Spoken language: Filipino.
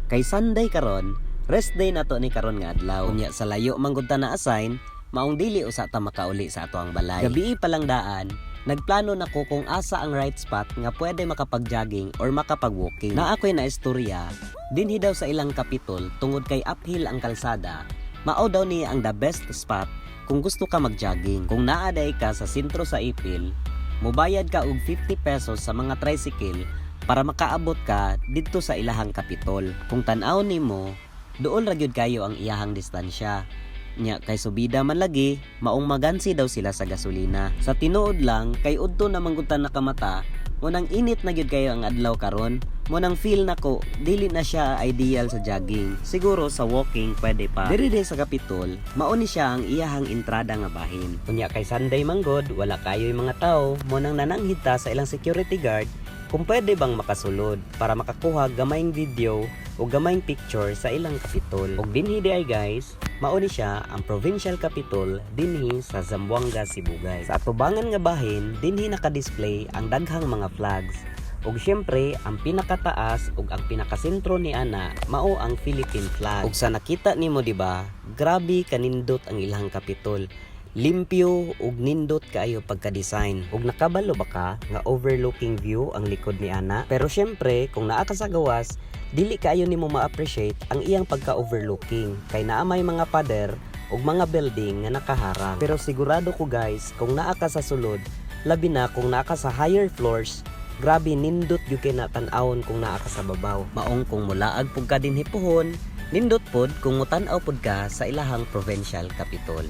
Kay Sunday karon, rest day na to ni karon nga adlaw. Unya sa layo manggod ta na assign, maong dili usa ta makauli sa ato ang balay. Gabi pa lang daan, nagplano na ko kung asa ang right spot nga pwede makapag-jogging or makapag-walking. Na ako'y na istorya, dinhi daw sa ilang kapitol tungod kay uphill ang kalsada, mao daw niya ang the best spot kung gusto ka mag-jogging. Kung naaday ka sa sentro sa Ipil, mobayad ka og 50 pesos sa mga tricycle para makaabot ka dito sa ilahang kapitol. Kung tan-aw nimo, dool ra gyud kayo ang iyahang distansya. Nya kay subida man lagi, maong magansi daw sila sa gasolina. Sa tinuod lang kay udto na manggutan na kamata, munang init na gyud kayo ang adlaw karon. Munang feel nako dili na siya ideal sa jogging. Siguro sa walking pwede pa. Diri sa kapitol, mao ni siya ang iyahang entrada nga bahin. Unya kay Sunday manggod, wala kayo'y mga tao, munang nananghid ta sa ilang security guard kung pwede bang makasulod para makakuha gamayng video o gamayng picture sa ilang kapitol. Og dinhi di ay guys, mao ni siya ang provincial capital dinhi sa Zamboanga, Cebu guys. Sa atubangan nga bahin, dinhi naka-display ang daghang mga flags. Og syempre, ang pinakataas ug ang pinakasentro ni ana mao ang Philippine flag. Ug sa nakita nimo di ba, grabe kanindot ang ilang kapitol. Limpyo ug nindot kaayo pagka-design. Ug nakabalo ba ka nga overlooking view ang likod ni ana? Pero syempre, kung naa ka sa gawas, dili kaayo nimo ma-appreciate ang iyang pagka-overlooking kay naa may mga pader ug mga building nga nakaharang. Pero sigurado ko guys, kung naa ka sa sulod, labi na kung naa ka sa higher floors, grabe nindot gyud kay natan-awon kung naa ka sa babaw. Maong kung mulaag pud ka dinhi pohon, nindot pod kung mutan-aw pod ka sa ilahang provincial capital.